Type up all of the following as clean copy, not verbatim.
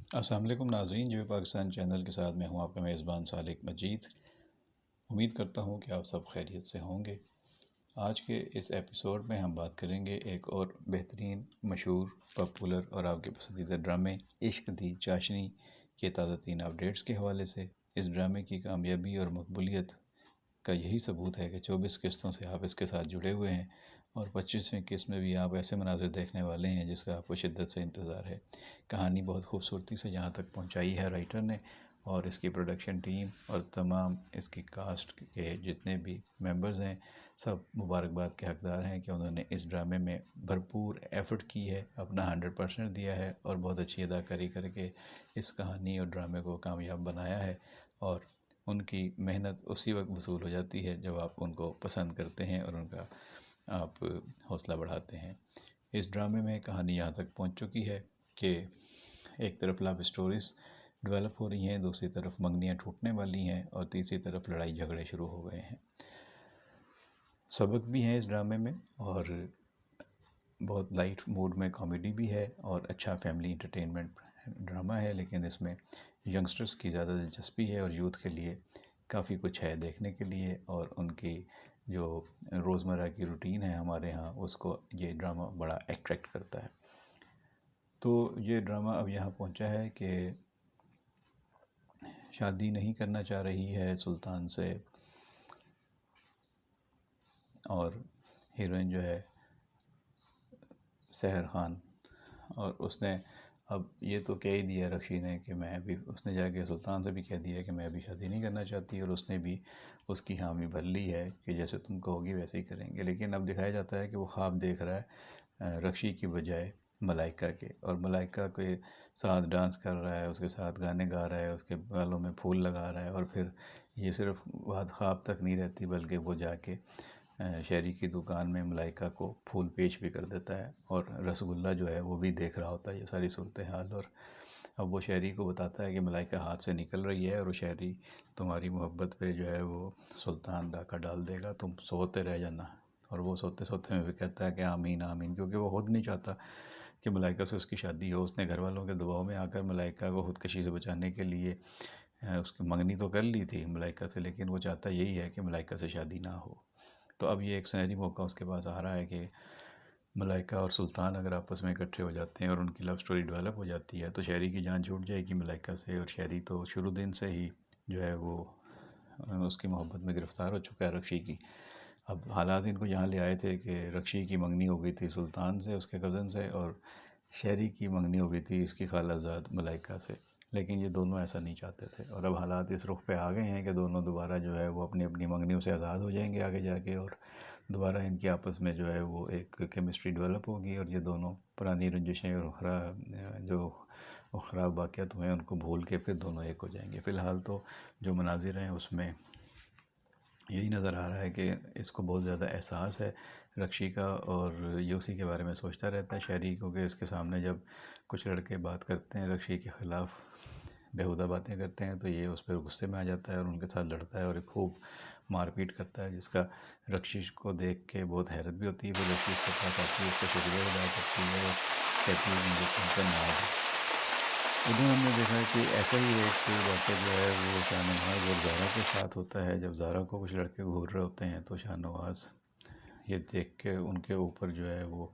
السلام علیکم ناظرین، جو پاکستان چینل کے ساتھ میں ہوں آپ کا میزبان صالح مجید۔ امید کرتا ہوں کہ آپ سب خیریت سے ہوں گے۔ آج کے اس ایپیسوڈ میں ہم بات کریں گے ایک اور بہترین، مشہور، پاپولر اور آپ کے پسندیدہ ڈرامے عشق دی چاشنی کے تازہ ترین اپڈیٹس کے حوالے سے۔ اس ڈرامے کی کامیابی اور مقبولیت کا یہی ثبوت ہے کہ 24 قسطوں سے آپ اس کے ساتھ جڑے ہوئے ہیں، اور 25ویں قسط میں بھی آپ ایسے مناظر دیکھنے والے ہیں جس کا آپ کو شدت سے انتظار ہے۔ کہانی بہت خوبصورتی سے یہاں تک پہنچائی ہے رائٹر نے، اور اس کی پروڈکشن ٹیم اور تمام اس کی کاسٹ کے جتنے بھی ممبرز ہیں، سب مبارکباد کے حقدار ہیں کہ انہوں نے اس ڈرامے میں بھرپور ایفرٹ کی ہے، اپنا 100% دیا ہے، اور بہت اچھی اداکاری کر کے اس کہانی اور ڈرامے کو کامیاب بنایا ہے۔ اور ان کی محنت اسی وقت وصول ہو جاتی ہے جب آپ ان کو پسند کرتے ہیں اور ان کا آپ حوصلہ بڑھاتے ہیں۔ اس ڈرامے میں کہانی یہاں تک پہنچ چکی ہے کہ ایک طرف لو اسٹوریز ڈیولپ ہو رہی ہیں، دوسری طرف منگنیاں ٹوٹنے والی ہیں، اور تیسری طرف لڑائی جھگڑے شروع ہو گئے ہیں۔ سبق بھی ہیں اس ڈرامے میں، اور بہت لائٹ موڈ میں کامیڈی بھی ہے، اور اچھا فیملی انٹرٹینمنٹ ڈرامہ ہے، لیکن اس میں ینگسٹرز کی زیادہ دلچسپی ہے اور یوتھ کے لیے کافی کچھ ہے دیکھنے کے لیے، اور ان کی جو روزمرہ کی روٹین ہے ہمارے ہاں، اس کو یہ ڈرامہ بڑا اٹریکٹ کرتا ہے۔ تو یہ ڈرامہ اب یہاں پہنچا ہے کہ شادی نہیں کرنا چاہ رہی ہے سلطان سے، اور ہیروئن جو ہے سحر خان، اور اس نے اب یہ تو کہہ ہی دیا رخشی نے کہ میں بھی، اس نے جا کے سلطان سے بھی کہہ دیا کہ میں بھی شادی نہیں کرنا چاہتی، اور اس نے بھی اس کی حامی بھر لی ہے کہ جیسے تم کہو گی ویسے ہی کریں گے۔ لیکن اب دکھایا جاتا ہے کہ وہ خواب دیکھ رہا ہے رخشی کی بجائے ملائکہ کے، اور ملائکہ کے ساتھ ڈانس کر رہا ہے، اس کے ساتھ گانے گا رہا ہے، اس کے بالوں میں پھول لگا رہا ہے، اور پھر یہ صرف بات خواب تک نہیں رہتی بلکہ وہ جا کے شہری کی دکان میں ملائکہ کو پھول پیش بھی کر دیتا ہے، اور رسگلہ جو ہے وہ بھی دیکھ رہا ہوتا ہے یہ ساری صورتحال، اور اب وہ شہری کو بتاتا ہے کہ ملائکہ ہاتھ سے نکل رہی ہے، اور وہ شہری تمہاری محبت پہ جو ہے وہ سلطان ڈاکہ ڈال دے گا، تم سوتے رہ جانا۔ اور وہ سوتے سوتے میں بھی کہتا ہے کہ آمین آمین، کیونکہ وہ خود نہیں چاہتا کہ ملائکہ سے اس کی شادی ہو۔ اس نے گھر والوں کے دباؤ میں آ کر ملائکہ کو خودکشی سے بچانے کے لیے اس کی منگنی تو کر لی تھی ملائکہ سے، لیکن وہ چاہتا یہی ہے کہ ملائکہ سے شادی نہ ہو۔ تو اب یہ ایک سنہری موقع اس کے پاس آ رہا ہے کہ ملائکہ اور سلطان اگر آپس میں اکٹھے ہو جاتے ہیں اور ان کی لو سٹوری ڈیولپ ہو جاتی ہے، تو شہری کی جان چھوٹ جائے گی ملائکہ سے، اور شہری تو شروع دن سے ہی جو ہے وہ اس کی محبت میں گرفتار ہو چکا ہے رخشی کی۔ اب حالات ان کو یہاں لے آئے تھے کہ رخشی کی منگنی ہو گئی تھی سلطان سے، اس کے کزن سے، اور شہری کی منگنی ہو گئی تھی اس کی خالہ زاد ملائکہ سے، لیکن یہ دونوں ایسا نہیں چاہتے تھے، اور اب حالات اس رخ پہ آ گئے ہیں کہ دونوں دوبارہ جو ہے وہ اپنی اپنی منگنیوں سے آزاد ہو جائیں گے آگے جا کے، اور دوبارہ ان کی آپس میں جو ہے وہ ایک کیمسٹری ڈیولپ ہوگی، اور یہ دونوں پرانی رنجشیں اور جو خراب واقعات ہوئے ہیں ان کو بھول کے پھر دونوں ایک ہو جائیں گے۔ فی الحال تو جو مناظر ہیں اس میں یہی نظر آ رہا ہے کہ اس کو بہت زیادہ احساس ہے رخشی کا، اور یہ اسی کے بارے میں سوچتا رہتا ہے شہری کو، کہ اس کے سامنے جب کچھ لڑکے بات کرتے ہیں رخشی کے خلاف، بیہودہ باتیں کرتے ہیں، تو یہ اس پہ غصے میں آ جاتا ہے اور ان کے ساتھ لڑتا ہے اور ایک خوب مار پیٹ کرتا ہے، جس کا رخشی کو دیکھ کے بہت حیرت بھی ہوتی ہے۔ پھر رخشی اس کے پاس آتی ہے، اس کا شکریہ ادا کرتی ہے، اور کہتی ہے مجھے تم پر ناز ہے۔ ادھر ہم نے دیکھا کہ ایسا ہی ایک واقعہ جو ہے وہ شاہ نواز اور زارا کے ساتھ ہوتا ہے۔ جب زارا کو کچھ لڑکے گھور رہے ہوتے ہیں تو شاہ نواز یہ دیکھ کے ان کے اوپر جو ہے وہ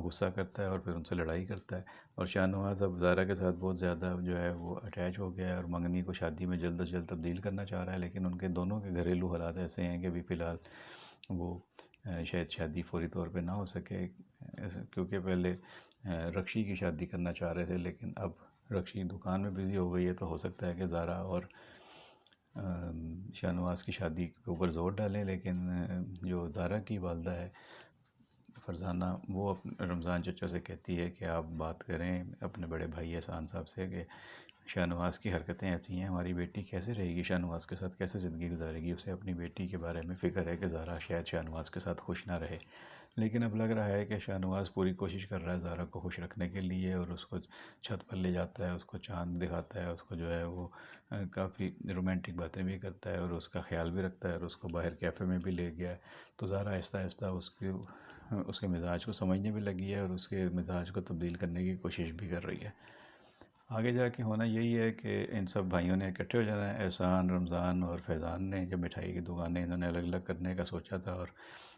غصہ کرتا ہے اور پھر ان سے لڑائی کرتا ہے، اور شاہ نواز اب زارا کے ساتھ بہت زیادہ جو ہے وہ اٹیچ ہو گیا ہے، اور منگنی کو شادی میں جلد از جلد تبدیل کرنا چاہ رہا ہے، لیکن ان کے دونوں کے گھریلو حالات ایسے ہیں کہ ابھی فی الحال وہ شاید شادی فوری طور پہ نہ ہو سکے، کیونکہ پہلے رخشی کی شادی کرنا چاہ رہے تھے، لیکن اب رخشی دکان میں بزی ہو گئی ہے، تو ہو سکتا ہے کہ زارا اور شاہ نواز کی شادی کے اوپر زور ڈالیں، لیکن جو زارا کی والدہ ہے فرزانہ، وہ رمضان چچا سے کہتی ہے کہ آپ بات کریں اپنے بڑے بھائی احسان صاحب سے کہ شاہ نواز کی حرکتیں ایسی ہیں، ہماری بیٹی کیسے رہے گی، شاہ نواز کے ساتھ کیسے زندگی گزارے گی، اسے اپنی بیٹی کے بارے میں فکر ہے کہ زارا شاید شاہ نواز کے ساتھ خوش نہ رہے۔ لیکن اب لگ رہا ہے کہ شاہ نواز پوری کوشش کر رہا ہے زارا کو خوش رکھنے کے لیے، اور اس کو چھت پر لے جاتا ہے، اس کو چاند دکھاتا ہے، اس کو جو ہے وہ کافی رومانٹک باتیں بھی کرتا ہے، اور اس کا خیال بھی رکھتا ہے، اور اس کو باہر کیفے میں بھی لے گیا ہے۔ تو زارا آہستہ آہستہ اس کے مزاج کو سمجھنے بھی لگی ہے، اور اس کے مزاج کو تبدیل کرنے کی کوشش بھی کر رہی ہے۔ آگے جا کے ہونا یہی ہے کہ ان سب بھائیوں نے اکٹھے ہو جانا ہے۔ احسان، رمضان اور فیضان نے جب مٹھائی کی دکانیں انہوں نے الگ الگ کرنے کا سوچا تھا اور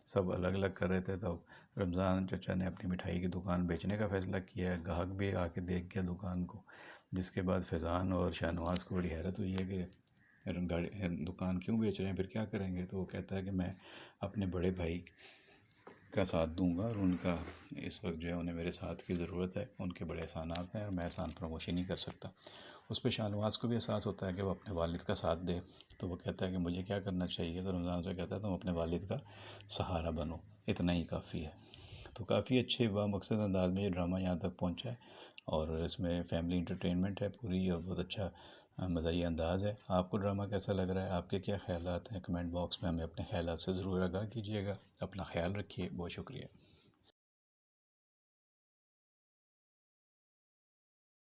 سب الگ الگ کر رہے تھے، تو رمضان چچا نے اپنی مٹھائی کی دکان بیچنے کا فیصلہ کیا ہے۔ گاہک بھی آ کے دیکھ گیا دکان کو، جس کے بعد فیضان اور شاہ نواز کو بڑی حیرت ہوئی ہے کہ گاڑی دکان کیوں بیچ رہے ہیں، پھر کیا کریں گے؟ تو وہ کہتا ہے کہ میں اپنے بڑے بھائی کا ساتھ دوں گا، اور ان کا اس وقت جو ہے انہیں میرے ساتھ کی ضرورت ہے، ان کے بڑے احسانات ہیں اور میں احسان فراموشی نہیں کر سکتا۔ اس پہ شاہ نواز کو بھی احساس ہوتا ہے کہ وہ اپنے والد کا ساتھ دے، تو وہ کہتا ہے کہ مجھے کیا کرنا چاہیے؟ تو رمضان سے کہتا ہے تم اپنے والد کا سہارا بنو، اتنا ہی کافی ہے۔ تو کافی اچھے بامقصد انداز میں یہ ڈرامہ یہاں تک پہنچا ہے، اور اس میں فیملی انٹرٹینمنٹ ہے پوری، اور بہت اچھا مزاحیہ انداز ہے۔ آپ کو ڈرامہ کیسا لگ رہا ہے؟ آپ کے کیا خیالات ہیں؟ کمنٹ باکس میں ہمیں اپنے خیالات سے ضرور آگاہ کیجیے گا۔ اپنا خیال رکھیے، بہت شکریہ۔